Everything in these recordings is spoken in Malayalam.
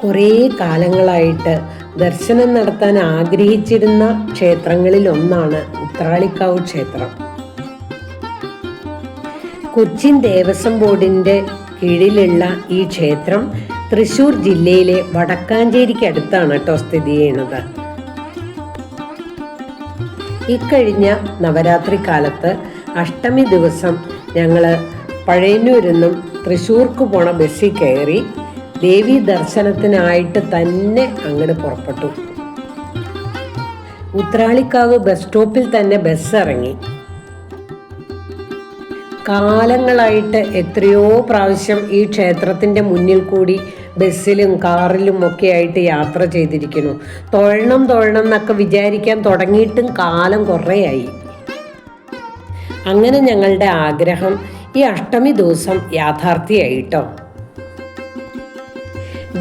കുറേ കാലങ്ങളായിട്ട് ദർശനം നടത്താൻ ആഗ്രഹിച്ചിരുന്ന ക്ഷേത്രങ്ങളിൽ ഒന്നാണ് ഉത്രാളിക്കാവ് ക്ഷേത്രം. കൊച്ചിൻ ദേവസ്വം ബോർഡിന്റെ കീഴിലുള്ള ഈ ക്ഷേത്രം തൃശ്ശൂർ ജില്ലയിലെ വടക്കാഞ്ചേരിക്ക് അടുത്താണ് സ്ഥിതി ചെയ്യുന്നത്. ഇക്കഴിഞ്ഞ നവരാത്രി കാലത്ത് അഷ്ടമി ദിവസം ഞങ്ങൾ പഴയന്നൂരിൽ നിന്നും തൃശ്ശൂർക്ക് പോണ ബസ്സിൽ കയറി ദേവി ദർശനത്തിനായിട്ട് തന്നെ അങ്ങോട്ട് പുറപ്പെട്ടു. ഉത്രാളിക്കാവ് ബസ് സ്റ്റോപ്പിൽ തന്നെ ബസ് ഇറങ്ങി. കാലങ്ങളായിട്ട് എത്രയോ പ്രാവശ്യം ഈ ക്ഷേത്രത്തിൻ്റെ മുന്നിൽ കൂടി ബസ്സിലും കാറിലും ഒക്കെ ആയിട്ട് യാത്ര ചെയ്തിരിക്കുന്നു. തൊഴണം എന്നൊക്കെ വിചാരിക്കാൻ തുടങ്ങിയിട്ടും കാലം കുറേയായി. അങ്ങനെ ഞങ്ങളുടെ ആഗ്രഹം ഈ അഷ്ടമി ദിവസം യാഥാർത്ഥ്യമായിട്ടോ.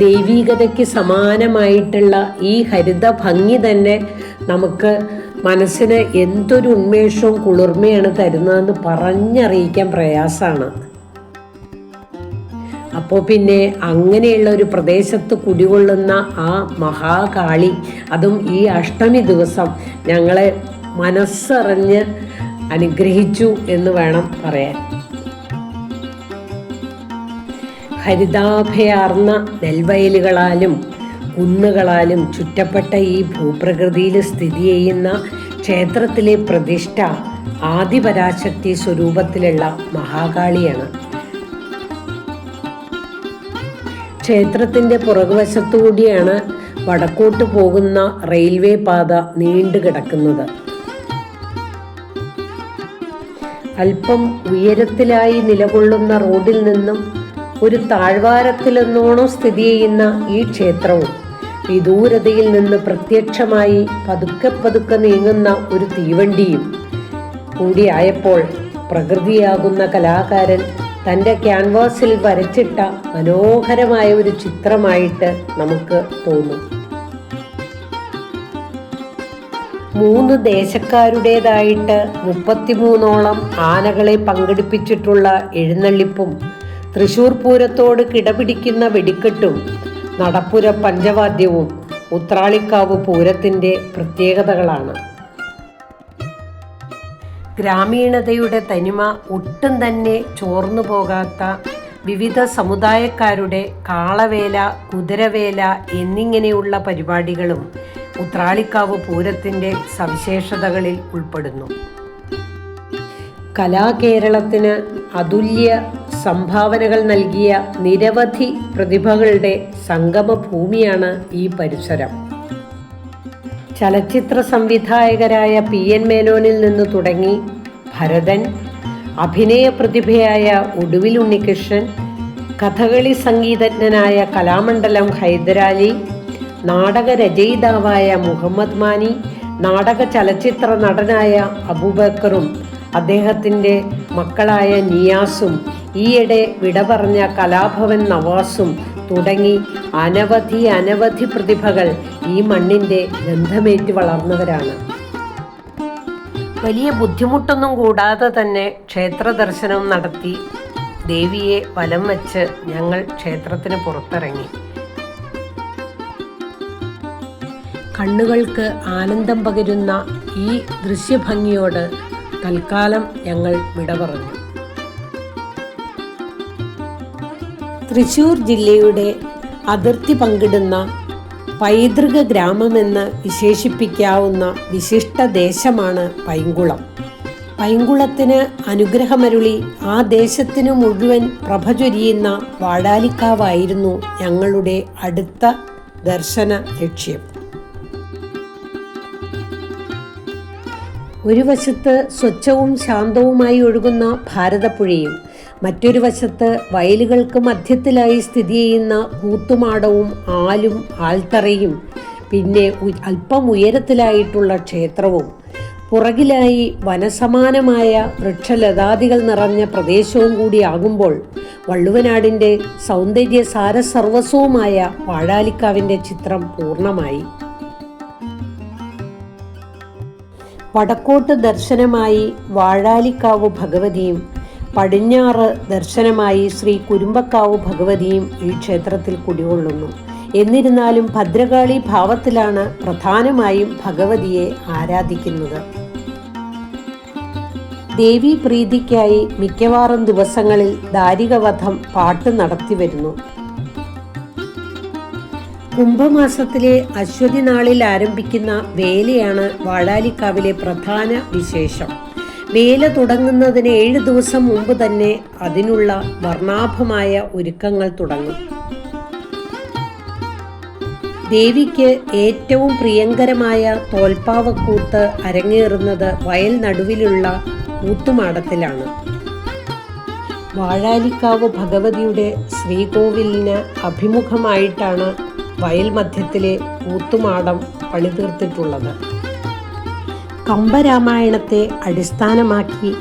ദൈവീകതയ്ക്ക് സമാനമായിട്ടുള്ള ഈ ഹരിത ഭംഗി തന്നെ നമുക്ക് മനസ്സിന് എന്തൊരു ഉന്മേഷവും കുളിർമയാണ് തരുന്നതെന്ന് പറഞ്ഞറിയിക്കാൻ പ്രയാസമാണ്. അപ്പോൾ പിന്നെ അങ്ങനെയുള്ള ഒരു പ്രദേശത്ത് കുടികൊള്ളുന്ന ആ മഹാകാളി, അതും ഈ അഷ്ടമി ദിവസം ഞങ്ങളെ മനസ്സറിഞ്ഞ് അനുഗ്രഹിച്ചു എന്ന് വേണം പറയാൻ. ഹരിതാഭയാർന്ന നെൽവയലുകളാലും കുന്നുകളാലും ചുറ്റപ്പെട്ട ഈ ഭൂപ്രകൃതിയിൽ സ്ഥിതി ചെയ്യുന്ന ക്ഷേത്രത്തിലെ പ്രതിഷ്ഠ ആദിപരാശക്തി സ്വരൂപത്തിലുള്ള മഹാകാളിയാണ്. ക്ഷേത്രത്തിൻ്റെ പുറകുവശത്തുകൂടിയാണ് വടക്കോട്ട് പോകുന്ന റെയിൽവേ പാത നീണ്ടുകിടക്കുന്നത്. അല്പം ഉയരത്തിലായി നിലകൊള്ളുന്ന റോഡിൽ നിന്നും ഒരു താഴ്വാരത്തിലെന്നോണം സ്ഥിതി ചെയ്യുന്ന ഈ ക്ഷേത്രവും വിദൂരതയിൽ നിന്ന് പ്രത്യക്ഷമായി പതുക്കെ നീങ്ങുന്ന ഒരു തീവണ്ടിയും കൂടിയായപ്പോൾ പ്രകൃതിയാകുന്ന കലാകാരൻ തൻ്റെ ക്യാൻവാസിൽ വരച്ചിട്ട മനോഹരമായ ഒരു ചിത്രമായിട്ട് നമുക്ക് തോന്നും. 3 ദേശക്കാരുടേതായിട്ട് 33ഓളം ആനകളെ പങ്കെടുപ്പിച്ചിട്ടുള്ള എഴുന്നള്ളിപ്പും തൃശ്ശൂർ പൂരത്തോട് കിടപിടിക്കുന്ന വെടിക്കെട്ടും നടപ്പുര പഞ്ചവാദ്യവും ഉത്രാളിക്കാവ് പൂരത്തിൻ്റെ പ്രത്യേകതകളാണ്. ഗ്രാമീണതയുടെ തനിമ ഒട്ടും തന്നെ ചോർന്നു പോകാത്ത വിവിധ സമുദായക്കാരുടെ കാളവേല, കുതിരവേല എന്നിങ്ങനെയുള്ള പരിപാടികളും ഉത്രാളിക്കാവ് പൂരത്തിൻ്റെ സവിശേഷതകളിൽ ഉൾപ്പെടുന്നു. കലാകേരളത്തിന് അതുല്യ സംഭാവനകൾ നൽകിയ നിരവധി പ്രതിഭകളുടെ സംഗമഭൂമിയാണ് ഈ പരിസരം. ചലച്ചിത്ര സംവിധായകരായ PN മേനോനിൽ നിന്ന് തുടങ്ങി ഭരതൻ, അഭിനയ പ്രതിഭയായ ഒടുവിൽ ഉണ്ണികൃഷ്ണൻ, കഥകളി സംഗീതജ്ഞനായ കലാമണ്ഡലം ഹൈദരാലി, നാടകരചയിതാവായ മുഹമ്മദ് മാനി, നാടക ചലച്ചിത്ര നടനായ അബൂബക്കറും അദ്ദേഹത്തിൻ്റെ മക്കളായ നിയാസും, ഈയിടെ വിട പറഞ്ഞ കലാഭവൻ നവാസും തുടങ്ങി അനവധി പ്രതിഭകൾ ഈ മണ്ണിൻ്റെ ഗന്ധമേറ്റ് വളർന്നവരാണ്. വലിയ ബുദ്ധിമുട്ടൊന്നും കൂടാതെ തന്നെ ക്ഷേത്ര ദർശനം നടത്തി ദേവിയെ വലം വച്ച് ഞങ്ങൾ ക്ഷേത്രത്തിന് പുറത്തിറങ്ങി. കണ്ണുകൾക്ക് ആനന്ദം പകരുന്ന ഈ ദൃശ്യഭംഗിയോട് തൽക്കാലം ഞങ്ങൾ വിട പറഞ്ഞു. തൃശ്ശൂർ ജില്ലയുടെ അതിർത്തി പങ്കിടുന്ന പൈതൃക ഗ്രാമമെന്ന് വിശേഷിപ്പിക്കാവുന്ന വിശിഷ്ട ദേശമാണ് പൈങ്കുളം. പൈങ്കുളത്തിന് അനുഗ്രഹമരുളി ആ ദേശത്തിനു മുഴുവൻ പ്രഭ ചൊരിയുന്ന വാഴാലിക്കാവായിരുന്നു ഞങ്ങളുടെ അടുത്ത ദർശന ലക്ഷ്യം. ഒരു വശത്ത് സ്വച്ഛവും ശാന്തവുമായി ഒഴുകുന്ന ഭാരതപ്പുഴയും മറ്റൊരു വശത്ത് വയലുകൾക്ക് മധ്യത്തിലായി സ്ഥിതി ചെയ്യുന്ന കൂത്തുമാടവും ആലും ആൽത്തറയും പിന്നെ അല്പം ഉയരത്തിലായിട്ടുള്ള ക്ഷേത്രവും പുറകിലായി വനസമാനമായ വൃക്ഷലതാദികൾ നിറഞ്ഞ പ്രദേശവും കൂടിയാകുമ്പോൾ വള്ളുവനാടിൻ്റെ സൗന്ദര്യ സാരസർവസ്വവുമായ വാഴാലിക്കാവിൻ്റെ ചിത്രം പൂർണ്ണമായി. വടക്കോട്ട് ദർശനമായി വാഴാലിക്കാവ് ഭഗവതിയും പടിഞ്ഞാറ് ദർശനമായി ശ്രീ കുരുമ്പക്കാവ് ഭഗവതിയും ഈ ക്ഷേത്രത്തിൽ കുടികൊള്ളുന്നു. എന്നിരുന്നാലും ഭദ്രകാളി ഭാവത്തിലാണ് പ്രധാനമായും ഭഗവതിയെ ആരാധിക്കുന്നത്. ദേവീ പ്രീതിക്കായി മിക്കവാറും ദിവസങ്ങളിൽ ദാരികവധം പാട്ട് നടത്തിവരുന്നു. കുംഭമാസത്തിലെ അശ്വതി നാളിൽ ആരംഭിക്കുന്ന വേലയാണ് വാഴാലിക്കാവിലെ പ്രധാന വിശേഷം. വേല തുടങ്ങുന്നതിന് 7 ദിവസം മുമ്പ് തന്നെ അതിനുള്ള വർണ്ണാഭമായ ഒരുക്കങ്ങൾ തുടങ്ങും. ദേവിക്ക് ഏറ്റവും പ്രിയങ്കരമായ തോൽപ്പാവക്കൂത്ത് അരങ്ങേറുന്നത് വയൽ നടുവിലുള്ള കൂത്തുമാടത്തിലാണ്. വാഴാലിക്കാവ് ഭഗവതിയുടെ ശ്രീകോവിലിന് അഭിമുഖമായിട്ടാണ് വയൽ മധ്യത്തിലെ കൂത്തുമാടം പണിതീർത്തിട്ടുള്ളത്. കമ്പരാമായണത്തെ അടിസ്ഥാനമാക്കി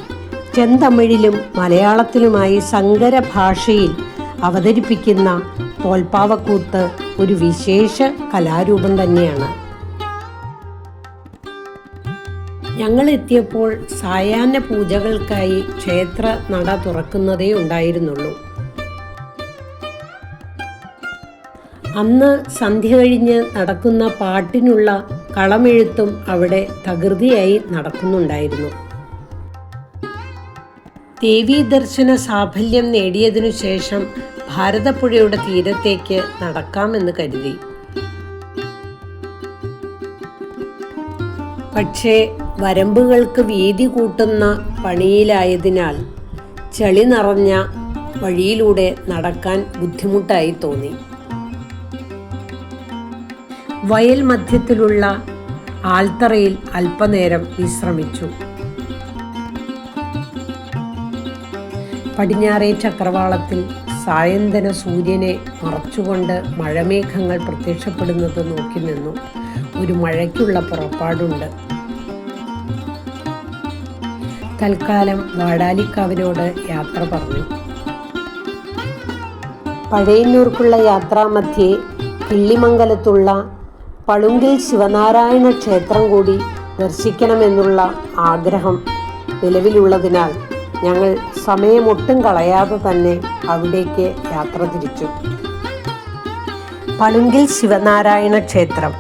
ചെന്തമിഴിലും മലയാളത്തിലുമായി സങ്കര ഭാഷയിൽ അവതരിപ്പിക്കുന്ന തോൽപ്പാവക്കൂത്ത് ഒരു വിശേഷ കലാരൂപം തന്നെയാണ്. ഞങ്ങൾ എത്തിയപ്പോൾ സായാഹ്ന പൂജകൾക്കായി ക്ഷേത്ര നട തുറക്കുന്നതേ ഉണ്ടായിരുന്നുള്ളൂ. അന്ന് സന്ധ്യ കഴിഞ്ഞ് നടക്കുന്ന പാട്ടിനുള്ള കളമെഴുത്തും അവിടെ തകൃതിയായി നടക്കുന്നുണ്ടായിരുന്നു. ദേവീ ദർശന സാഫല്യം നേടിയതിനു ശേഷം ഭാരതപ്പുഴയുടെ തീരത്തേക്ക് നടക്കാമെന്ന് കരുതി. പക്ഷേ വരമ്പുകൾക്ക് വീതി കൂട്ടുന്ന പണിയിലായതിനാൽ ചെളി നിറഞ്ഞ വഴിയിലൂടെ നടക്കാൻ ബുദ്ധിമുട്ടായി തോന്നി. വയൽ മധ്യത്തിലുള്ള ആൽത്തറയിൽ അല്പനേരം വിശ്രമിച്ചു. പടിഞ്ഞാറേ ചക്രവാളത്തിൽ സായന്തന സൂര്യനെ മറച്ചുകൊണ്ട് മഴമേഘങ്ങൾ പ്രത്യക്ഷപ്പെടുന്നത് നോക്കി നിന്നു. ഒരു മഴയ്ക്കുള്ള പുറപ്പാടുണ്ട്. തൽക്കാലം വാടാലിക്കാവിനോട് യാത്ര പറഞ്ഞു. പഴയന്നൂർക്കുള്ള യാത്രാമധ്യേ കിള്ളിമംഗലത്തുള്ള പളുങ്കിൽ ശിവനാരായണ ക്ഷേത്രം കൂടി ദർശിക്കണമെന്നുള്ള ആഗ്രഹം നിലവിലുള്ളതിനാൽ ഞങ്ങൾ സമയമൊട്ടും കളയാതെ തന്നെ അവിടേക്ക് യാത്ര തിരിച്ചു. പളുങ്കിൽ ശിവനാരായണ ക്ഷേത്രം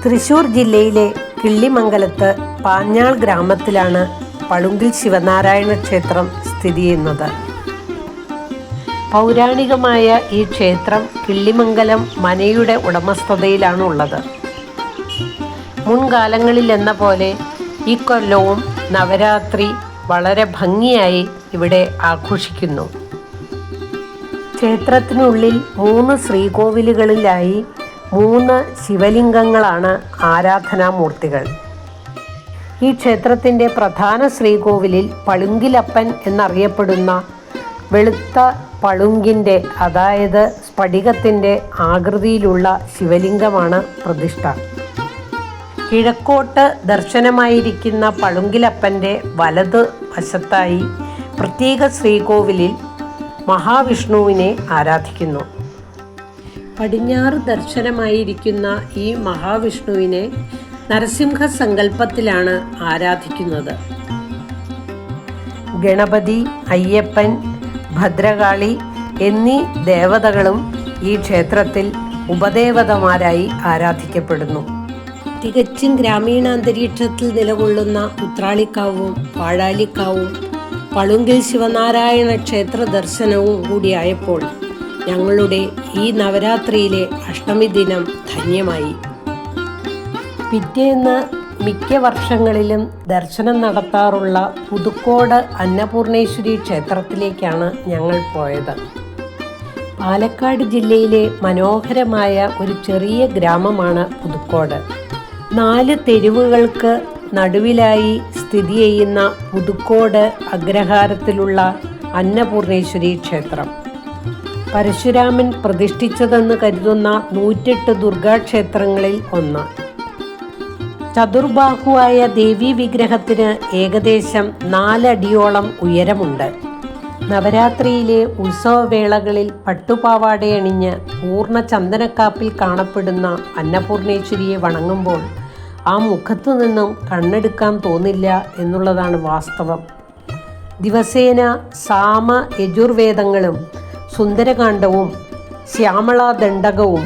തൃശ്ശൂർ ജില്ലയിലെ കിള്ളിമംഗലത്ത് പാഞ്ഞാൾ ഗ്രാമത്തിലാണ് പളുങ്കിൽ ശിവനാരായണ ക്ഷേത്രം സ്ഥിതി ചെയ്യുന്നത്. പൗരാണികമായ ഈ ക്ഷേത്രം കിള്ളിമംഗലം മനയുടെ ഉടമസ്ഥതയിലാണ് ഉള്ളത്. മുൻകാലങ്ങളിൽ എന്ന പോലെ ഇക്കൊല്ലവും നവരാത്രി വളരെ ഭംഗിയായി ഇവിടെ ആഘോഷിക്കുന്നു. ക്ഷേത്രത്തിനുള്ളിൽ 3 ശ്രീകോവിലുകളിലായി 3 ശിവലിംഗങ്ങളാണ് ആരാധനാമൂർത്തികൾ. ഈ ക്ഷേത്രത്തിൻ്റെ പ്രധാന ശ്രീകോവിലിൽ പളുങ്കിലപ്പൻ എന്നറിയപ്പെടുന്ന വെളുത്ത പളുങ്കിൻ്റെ, അതായത് സ്ഫടികത്തിൻ്റെ ആകൃതിയിലുള്ള ശിവലിംഗമാണ് പ്രതിഷ്ഠ. കിഴക്കോട്ട് ദർശനമായിരിക്കുന്ന പളുങ്കിലപ്പൻ്റെ വലത് വശത്തായി പ്രത്യേക ശ്രീകോവിലിൽ മഹാവിഷ്ണുവിനെ ആരാധിക്കുന്നു. പടിഞ്ഞാറ് ദർശനമായിരിക്കുന്ന ഈ മഹാവിഷ്ണുവിനെ നരസിംഹ സങ്കല്പത്തിലാണ് ആരാധിക്കുന്നത്. ഗണപതി, അയ്യപ്പൻ, ഭദ്രകാളി എന്നീ ദേവതകളും ഈ ക്ഷേത്രത്തിൽ ഉപദേവതമാരായി ആരാധിക്കപ്പെടുന്നു. തികച്ചും ഗ്രാമീണാന്തരീക്ഷത്തിൽ നിലകൊള്ളുന്ന ഉത്രാളിക്കാവും വാഴാലിക്കാവും പളുങ്കിൽ ശിവനാരായണ ക്ഷേത്ര ദർശനവും കൂടിയായപ്പോൾ ഞങ്ങളുടെ ഈ നവരാത്രിയിലെ അഷ്ടമി ദിനം ധന്യമായി. പിറ്റേന്ന് മിക്ക വർഷങ്ങളിലും ദർശനം നടത്താറുള്ള പുതുക്കോട് അന്നപൂർണേശ്വരി ക്ഷേത്രത്തിലേക്കാണ് ഞങ്ങൾ പോയത്. പാലക്കാട് ജില്ലയിലെ മനോഹരമായ ഒരു ചെറിയ ഗ്രാമമാണ് പുതുക്കോട്. 4 തെരുവുകൾക്ക് നടുവിലായി സ്ഥിതി ചെയ്യുന്ന പുതുക്കോട് അഗ്രഹാരത്തിലുള്ള അന്നപൂർണേശ്വരി ക്ഷേത്രം പരശുരാമൻ പ്രതിഷ്ഠിച്ചതെന്ന് കരുതുന്ന 108 ദുർഗാക്ഷേത്രങ്ങളിൽ ഒന്ന്. ചതുർബാഹുവായ ദേവീ വിഗ്രഹത്തിന് ഏകദേശം 4 അടിയോളം ഉയരമുണ്ട്. നവരാത്രിയിലെ ഉത്സവവേളകളിൽ പട്ടുപാവാടയണിഞ്ഞ് പൂർണ്ണ ചന്ദനക്കാപ്പിൽ കാണപ്പെടുന്ന അന്നപൂർണേശ്വരിയെ വണങ്ങുമ്പോൾ ആ മുഖത്തു നിന്നും കണ്ണെടുക്കാൻ തോന്നില്ല എന്നുള്ളതാണ് വാസ്തവം. ദിവസേന സാമ യജുർവേദങ്ങളും സുന്ദരകാന്ഡവും ശ്യാമളദണ്ഡകവും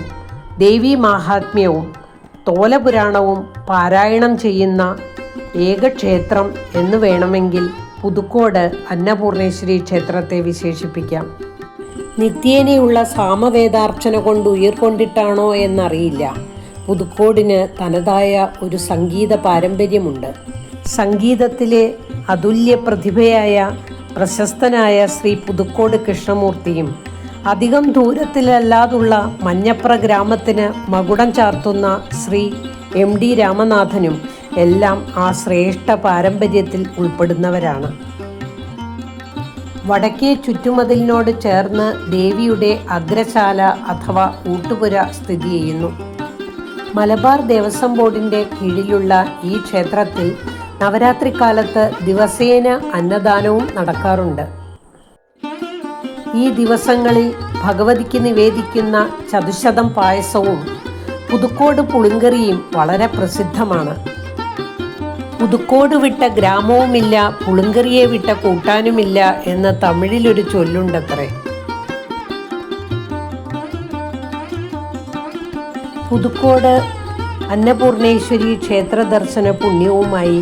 ദേവീ മാഹാത്മ്യവും തോലപുരാണവും പാരായണം ചെയ്യുന്ന ഏക ക്ഷേത്രം എന്ന് വേണമെങ്കിൽ പുതുക്കോട് അന്നപൂർണേശ്വരി ക്ഷേത്രത്തെ വിശേഷിപ്പിക്കാം. നിത്യേനയുള്ള സാമവേദാർച്ചന കൊണ്ട് ഉയർകൊണ്ടിട്ടാണോ എന്നറിയില്ല, പുതുക്കോടിന് തനതായ ഒരു സംഗീത പാരമ്പര്യമുണ്ട്. സംഗീതത്തിലെ അതുല്യ പ്രതിഭയായ പ്രശസ്തനായ ശ്രീ പുതുക്കോട് കൃഷ്ണമൂർത്തിയും അധികം ദൂരത്തിലല്ലാതുള്ള മഞ്ഞപ്ര ഗ്രാമത്തിന് മകുടം ചാർത്തുന്ന ശ്രീ MD രാമനാഥനും എല്ലാം ആ ശ്രേഷ്ഠ പാരമ്പര്യത്തിൽ ഉൾപ്പെടുന്നവരാണ്. വടക്കേ ചുറ്റുമതിലിനോട് ചേർന്ന് ദേവിയുടെ അഗ്രശാല അഥവാ ഊട്ടുപുര സ്ഥിതി ചെയ്യുന്നു. മലബാർ ദേവസ്വം ബോർഡിൻ്റെ കീഴിലുള്ള ഈ ക്ഷേത്രത്തിൽ നവരാത്രി കാലത്ത് ദിവസേന അന്നദാനവും നടക്കാറുണ്ട്. ഈ ദിവസങ്ങളിൽ ഭഗവതിക്ക് നിവേദിക്കുന്ന ചതുശതം പായസവും പുതുക്കോട് പുളിങ്കറിയും വളരെ പ്രസിദ്ധമാണ്. പുതുക്കോട് വിട്ട ഗ്രാമവുമില്ല, പുളിങ്കറിയെ വിട്ട കൂട്ടാനുമില്ല എന്ന് തമിഴിലൊരു ചൊല്ലുണ്ടത്രേ. പുതുക്കോട് അന്നപൂർണേശ്വരി ക്ഷേത്ര ദർശന പുണ്യവുമായി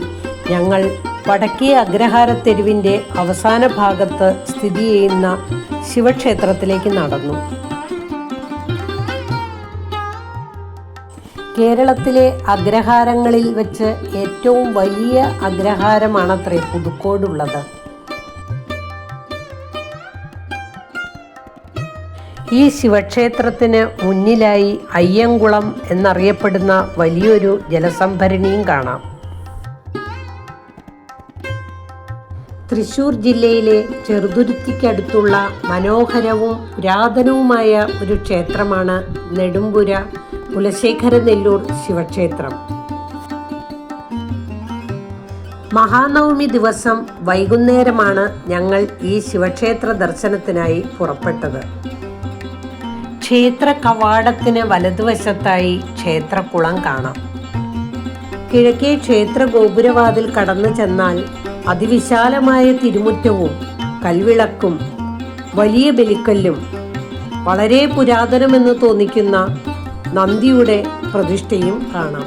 ഞങ്ങൾ വടക്കേ അഗ്രഹാരത്തെരുവിൻ്റെ അവസാന ഭാഗത്ത് സ്ഥിതി ചെയ്യുന്ന ശിവക്ഷേത്രത്തിലേക്ക് നടന്നു. കേരളത്തിലെ അഗ്രഹാരങ്ങളിൽ വെച്ച് ഏറ്റവും വലിയ അഗ്രഹാരമാണത്രേ പുതുക്കോടുള്ളത്. ഈ ശിവക്ഷേത്രത്തിന് മുന്നിലായി അയ്യങ്കുളം എന്നറിയപ്പെടുന്ന വലിയൊരു ജലസംഭരണിയും കാണാം. തൃശ്ശൂർ ജില്ലയിലെ ചെറുതുരുത്തിക്കടുത്തുള്ള മനോഹരവും പുരാതനവുമായ ഒരു ക്ഷേത്രമാണ് നെടുമ്പുര കുലശേഖരനെല്ലൂർ ശിവക്ഷേത്രം. മഹാനവമി ദിവസം വൈകുന്നേരമാണ് ഞങ്ങൾ ഈ ശിവക്ഷേത്ര ദർശനത്തിനായി പുറപ്പെട്ടത്. ക്ഷേത്ര കവാടത്തിന് വലതുവശത്തായി ക്ഷേത്രക്കുളം കാണാം. കിഴക്കേ ക്ഷേത്ര ഗോപുരവാതിൽ കടന്നു ചെന്നാൽ അതിവിശാലമായ തിരുമുറ്റവും കൽവിളക്കും വലിയ ബലിക്കല്ലും വളരെ പുരാതനമെന്ന് തോന്നിക്കുന്ന നന്ദിയുടെ പ്രതിഷ്ഠയും കാണാം.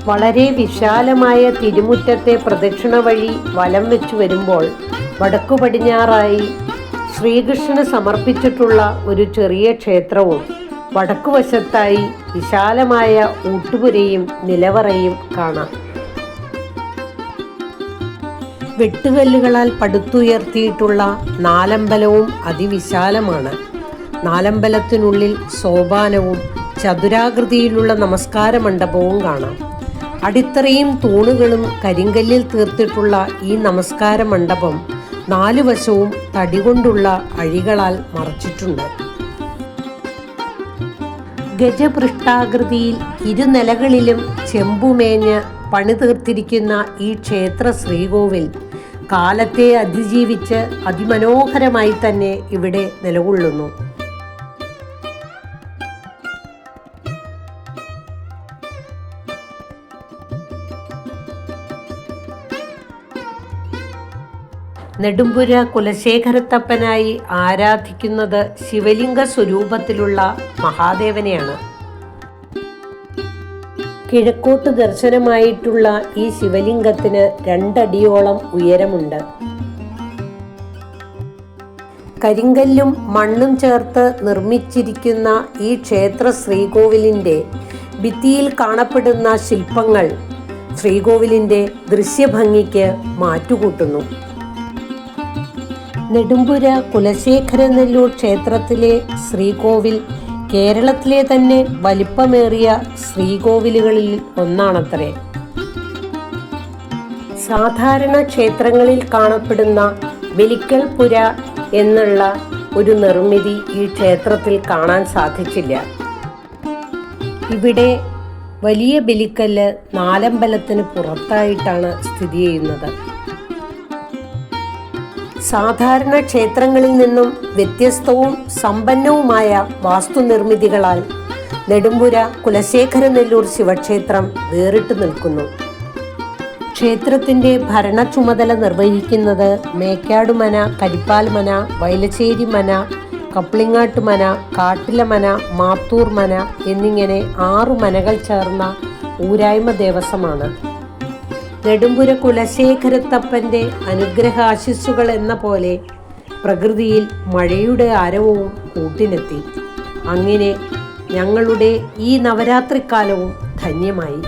വളരെ വിശാലമായ തിരുമുറ്റത്തെ പ്രദക്ഷിണ വഴി വലം വെച്ച് വരുമ്പോൾ വടക്കു പടിഞ്ഞാറായി ശ്രീകൃഷ്ണന് സമർപ്പിച്ചിട്ടുള്ള ഒരു ചെറിയ ക്ഷേത്രവും വടക്കുവശത്തായി വിശാലമായ ഊട്ടുപുരയും നിലവറയും കാണാം. വെട്ടുകല്ലുകളാൽ പടുത്തുയർത്തിയിട്ടുള്ള നാലമ്പലവും അതിവിശാലമാണ്. നാലമ്പലത്തിനുള്ളിൽ സോപാനവും ചതുരാകൃതിയിലുള്ള നമസ്കാര മണ്ഡപവും കാണാം. അടിത്തറയും തൂണുകളും കരിങ്കല്ലിൽ തീർത്തിട്ടുള്ള ഈ നമസ്കാര മണ്ഡപം നാലു വശവും തടികൊണ്ടുള്ള അഴികളാൽ മറച്ചിട്ടുണ്ട്. ഗജപൃഷ്ഠാകൃതിയിൽ ഇരുനിലകളിലും ചെമ്പുമേഞ്ഞ് പണിതീർത്തിരിക്കുന്ന ഈ ക്ഷേത്ര ശ്രീകോവിൽ കാലത്തെ അതിജീവിച്ച് അതിമനോഹരമായി തന്നെ ഇവിടെ നിലകൊള്ളുന്നു. നെടുമ്പുര കുലശേഖരത്തപ്പനായി ആരാധിക്കുന്നത് ശിവലിംഗ സ്വരൂപത്തിലുള്ള മഹാദേവനെയാണ്. കിഴക്കോട്ട് ദർശനമായിട്ടുള്ള ഈ ശിവലിംഗത്തിന് 2 അടിയോളം ഉയരമുണ്ട്. കരിങ്കല്ലും മണ്ണും ചേർത്ത് നിർമ്മിച്ചിരിക്കുന്ന ഈ ക്ഷേത്ര ശ്രീകോവിലിൻ്റെ ഭിത്തിയിൽ കാണപ്പെടുന്ന ശില്പങ്ങൾ ശ്രീകോവിലിൻ്റെ ദൃശ്യഭംഗിക്ക് മാറ്റുകൂട്ടുന്നു. നെടുമ്പുര കുലശേഖരനെല്ലൂർ ക്ഷേത്രത്തിലെ ശ്രീകോവിൽ കേരളത്തിലെ തന്നെ വലിപ്പമേറിയ ശ്രീകോവിലുകളിൽ ഒന്നാണത്രേ. സാധാരണ ക്ഷേത്രങ്ങളിൽ കാണപ്പെടുന്ന ബലിക്കൽ പുര എന്നുള്ള ഒരു നിർമ്മിതി ഈ ക്ഷേത്രത്തിൽ കാണാൻ സാധിച്ചില്ല. ഇവിടെ വലിയ ബലിക്കല്ല് നാലമ്പലത്തിന് പുറത്തായിട്ടാണ് സ്ഥിതി ചെയ്യുന്നത്. സാധാരണ ക്ഷേത്രങ്ങളിൽ നിന്നും വ്യത്യസ്തവും സമ്പന്നവുമായ വാസ്തുനിർമ്മിതികളാൽ നെടുമ്പുര കുലശേഖരനെല്ലൂർ ശിവക്ഷേത്രം വേറിട്ട് നിൽക്കുന്നു. ക്ഷേത്രത്തിൻ്റെ ഭരണ ചുമതല നിർവഹിക്കുന്നത് മേക്കാടുമന, കരിപ്പാൽമന, വയലശ്ശേരിമന, കപ്ലിങ്ങാട്ടുമന, കാട്ടിലമന, മാത്തൂർമന എന്നിങ്ങനെ 6 മനകൾ ചേർന്ന ഊരായ്മ ദേവസ്വമാണ്. നെടുമ്പുര കുലശേഖരത്തപ്പൻ്റെ അനുഗ്രഹാശിസ്സുകൾ എന്ന പോലെ പ്രകൃതിയിൽ മഴയുടെ ആരവവും കൂട്ടിനെത്തി. അങ്ങനെ ഞങ്ങളുടെ ഈ നവരാത്രിക്കാലവും ധന്യമായി.